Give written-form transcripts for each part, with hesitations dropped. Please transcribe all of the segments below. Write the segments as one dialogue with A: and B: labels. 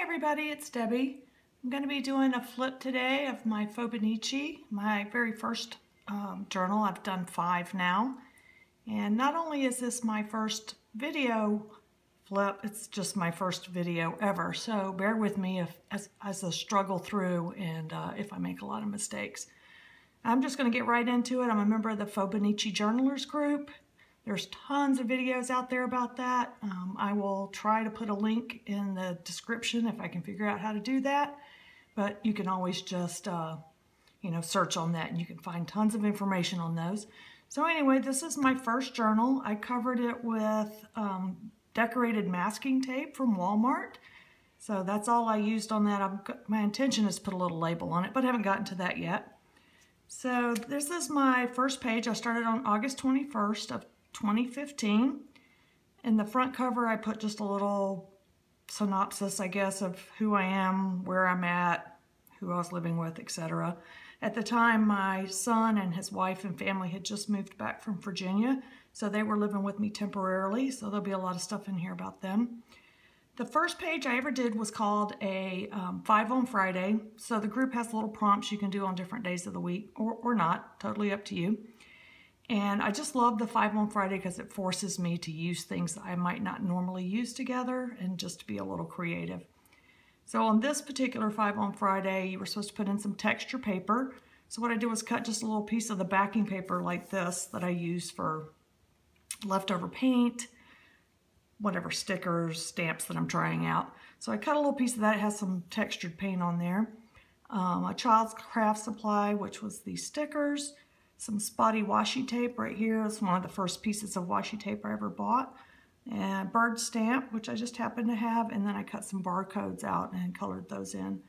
A: everybody, it's Debbie. I'm going to be doing a flip today of my Fauxbonichi, my very first journal. I've done 5 now. And not only is this my first video flip, it's just my first video ever. So bear with me as I struggle through and if I make a lot of mistakes. I'm just going to get right into it. I'm a member of the Fauxbonichi Journalers group. There's tons of videos out there about that. I will try to put a link in the description if I can figure out how to do that. But you can always just, search on that and you can find tons of information on those. So anyway, this is my first journal. I covered it with decorated masking tape from Walmart. So that's all I used on that. My intention is to put a little label on it, but I haven't gotten to that yet. So this is my first page. I started on August 21st of 2015. In the front cover, I put just a little synopsis, I guess, of who I am, where I'm at, who I was living with, etc. At the time, my son and his wife and family had just moved back from Virginia, so they were living with me temporarily, so there'll be a lot of stuff in here about them. The first page I ever did was called a 5 on Friday, so the group has little prompts you can do on different days of the week, or not, totally up to you. And I just love the 5 on Friday because it forces me to use things that I might not normally use together and just to be a little creative. So on this particular 5 on Friday, you were supposed to put in some texture paper. So what I did was cut just a little piece of the backing paper like this that I use for leftover paint, whatever stickers, stamps that I'm trying out. So I cut a little piece of that. It has some textured paint on there. A child's craft supply, which was these stickers. Some spotty washi tape right here. It's one of the first pieces of washi tape I ever bought. And bird stamp, which I just happened to have. And then I cut some barcodes out and colored those in.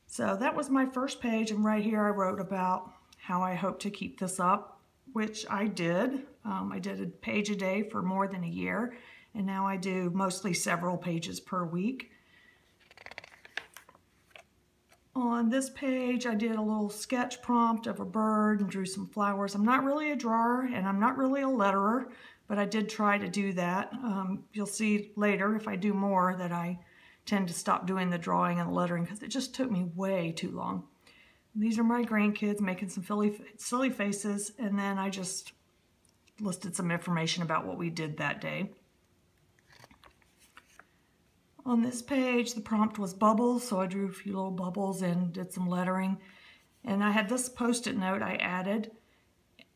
A: So that was my first page. And right here I wrote about how I hope to keep this up, which I did. I did a page a day for more than a year. And now I do mostly several pages per week. On this page, I did a little sketch prompt of a bird and drew some flowers. I'm not really a drawer and I'm not really a letterer, but I did try to do that. You'll see later if I do more that I tend to stop doing the drawing and the lettering because it just took me way too long. These are my grandkids making some silly faces, and then I just listed some information about what we did that day. On this page, the prompt was bubbles, so I drew a few little bubbles and did some lettering. And I had this post-it note I added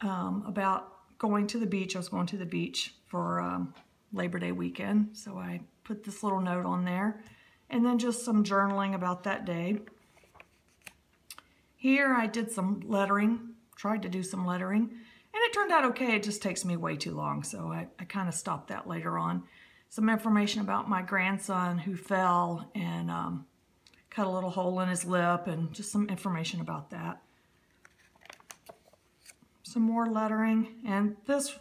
A: about going to the beach. I was going to the beach for Labor Day weekend, so I put this little note on there. And then just some journaling about that day. Here I did some lettering, tried to do some lettering, and it turned out okay. It just takes me way too long, so I kind of stopped that later on. Some information about my grandson who fell and cut a little hole in his lip, and just some information about that. Some more lettering, and this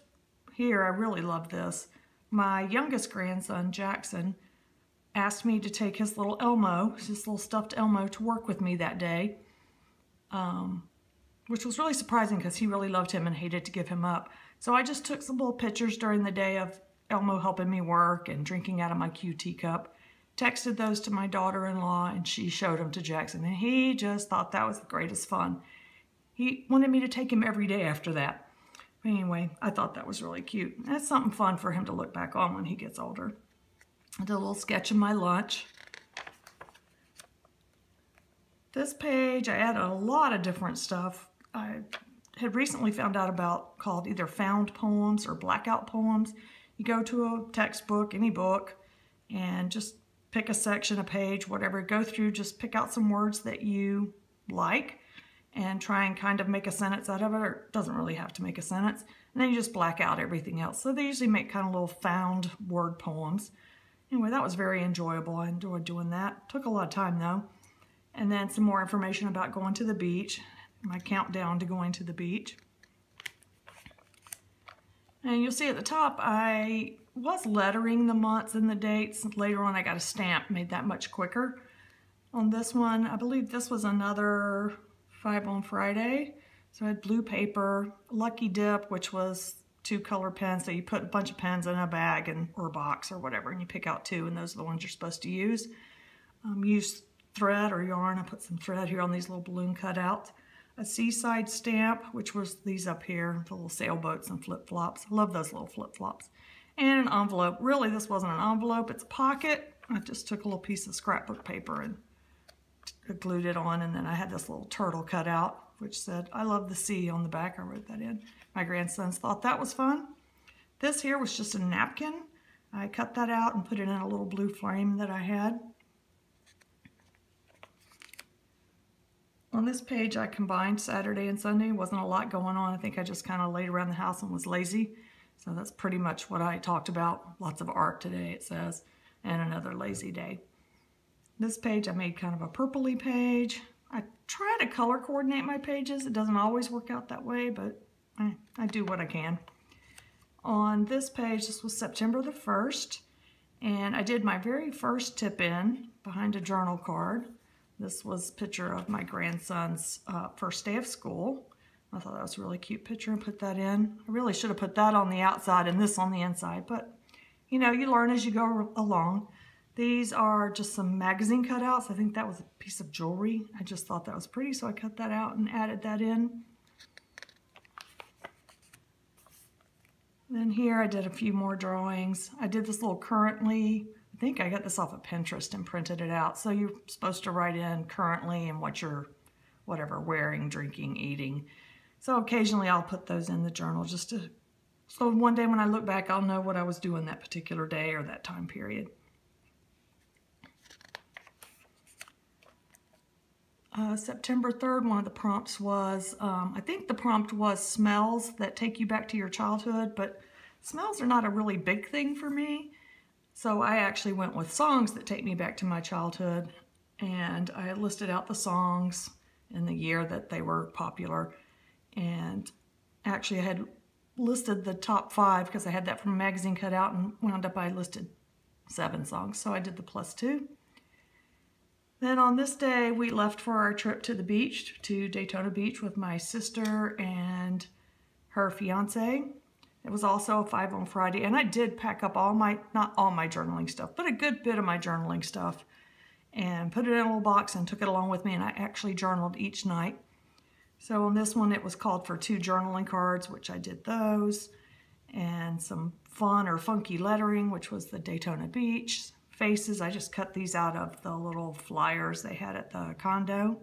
A: here, I really love this. My youngest grandson, Jackson, asked me to take his little Elmo, his little stuffed Elmo, to work with me that day, which was really surprising because he really loved him and hated to give him up. So I just took some little pictures during the day of Elmo helping me work and drinking out of my QT cup, texted those to my daughter-in-law, and she showed them to Jackson, and he just thought that was the greatest fun. He wanted me to take him every day after that. But anyway, I thought that was really cute. That's something fun for him to look back on when he gets older. I did a little sketch of my lunch. This page, I added a lot of different stuff. I had recently found out about called either found poems or blackout poems. You go to a textbook, any book, and just pick a section, a page, whatever. Go through, just pick out some words that you like and try and kind of make a sentence out of it, or it doesn't really have to make a sentence. And then you just black out everything else. So they usually make kind of little found word poems. Anyway, that was very enjoyable. I enjoyed doing that. Took a lot of time though. And then some more information about going to the beach, my countdown to going to the beach. And you'll see at the top, I was lettering the months and the dates. Later on, I got a stamp, made that much quicker. On this one, I believe this was another 5 on Friday. So I had blue paper, Lucky Dip, which was 2 color pens. So you put a bunch of pens in a bag or a box or whatever, and you pick out 2, and those are the ones you're supposed to use. used thread or yarn. I put some thread here on these little balloon cutouts. A seaside stamp, which was these up here, the little sailboats and flip-flops. I love those little flip-flops. And an envelope. Really, this wasn't an envelope, it's a pocket. I just took a little piece of scrapbook paper and glued it on, and then I had this little turtle cut out, which said, "I love the sea" on the back. I wrote that in. My grandsons thought that was fun. This here was just a napkin. I cut that out and put it in a little blue frame that I had. On this page, I combined Saturday and Sunday. Wasn't a lot going on. I think I just kind of laid around the house and was lazy. So that's pretty much what I talked about. Lots of art today, it says, and another lazy day. This page, I made kind of a purpley page. I try to color coordinate my pages. It doesn't always work out that way, but I do what I can. On this page, this was September the 1st, and I did my very first tip-in behind a journal card. This was a picture of my grandson's first day of school. I thought that was a really cute picture and put that in. I really should have put that on the outside and this on the inside, but you know, you learn as you go along. These are just some magazine cutouts. I think that was a piece of jewelry. I just thought that was pretty, so I cut that out and added that in. Then here I did a few more drawings. I did this little currently. I think I got this off of Pinterest and printed it out. So you're supposed to write in currently and what you're, whatever, wearing, drinking, eating. So occasionally I'll put those in the journal just to, so one day when I look back, I'll know what I was doing that particular day or that time period. September 3rd, one of the prompts was, I think the prompt was smells that take you back to your childhood, but smells are not a really big thing for me. So I actually went with songs that take me back to my childhood, and I listed out the songs in the year that they were popular. And actually I had listed the top 5 because I had that from a magazine cutout, and wound up I listed 7 songs. So I did the +2. Then on this day, we left for our trip to the beach, to Daytona Beach with my sister and her fiance. It was also a 5 on Friday, and I did pack up all my, not all my journaling stuff, but a good bit of my journaling stuff and put it in a little box and took it along with me, and I actually journaled each night. So on this one, it was called for 2 journaling cards, which I did those, and some fun or funky lettering, which was the Daytona Beach. Faces, I just cut these out of the little flyers they had at the condo.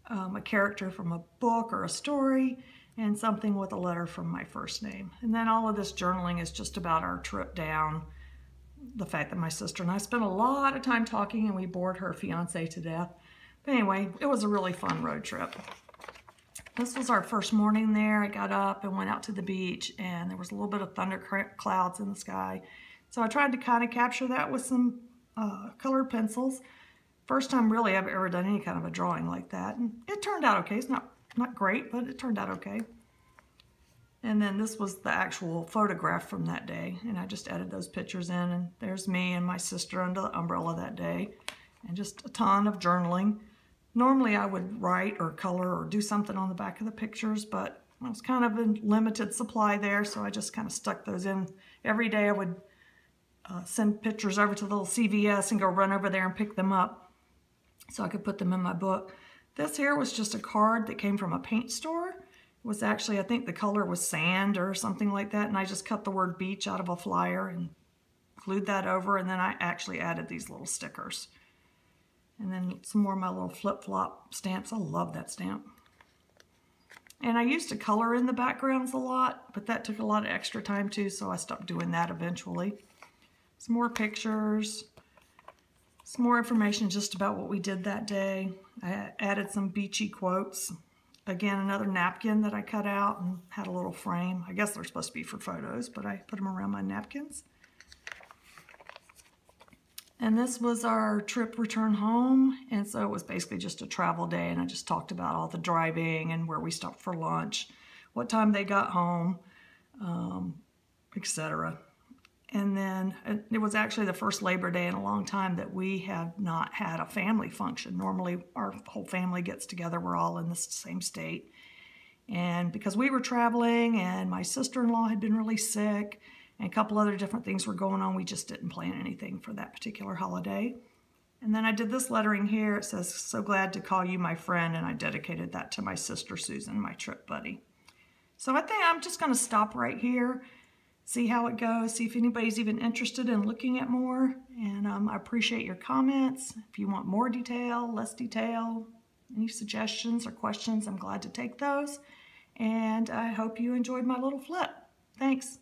A: A character from a book or a story, and something with a letter from my first name. And then all of this journaling is just about our trip down, the fact that my sister and I spent a lot of time talking and we bored her fiance to death. But anyway, it was a really fun road trip. This was our first morning there. I got up and went out to the beach, and there was a little bit of thunder clouds in the sky. So I tried to kind of capture that with some colored pencils. First time really I've ever done any kind of a drawing like that. And it turned out okay. It's not great, but it turned out okay. And then this was the actual photograph from that day. And I just added those pictures in. And there's me and my sister under the umbrella that day. And just a ton of journaling. Normally I would write or color or do something on the back of the pictures, but I was kind of in limited supply there. So I just kind of stuck those in. Every day I would send pictures over to the little CVS and go run over there and pick them up so I could put them in my book. This here was just a card that came from a paint store. It was actually, I think the color was sand or something like that, and I just cut the word beach out of a flyer and glued that over, and then I actually added these little stickers. And then some more of my little flip-flop stamps. I love that stamp. And I used to color in the backgrounds a lot, but that took a lot of extra time too, so I stopped doing that eventually. Some more pictures, some more information just about what we did that day. I added some beachy quotes. Again, another napkin that I cut out and had a little frame. I guess they're supposed to be for photos, but I put them around my napkins. And this was our trip return home. And so it was basically just a travel day. And I just talked about all the driving and where we stopped for lunch, what time they got home, etc. And then it was actually the first Labor Day in a long time that we have not had a family function. Normally our whole family gets together. We're all in the same state. And because we were traveling and my sister-in-law had been really sick and a couple other different things were going on, we just didn't plan anything for that particular holiday. And then I did this lettering here. It says, "So glad to call you my friend," and I dedicated that to my sister Susan, my trip buddy. So I think I'm just going to stop right here, see how it goes, see if anybody's even interested in looking at more. And I appreciate your comments. If you want more detail, less detail, any suggestions or questions, I'm glad to take those. And I hope you enjoyed my little flip. Thanks.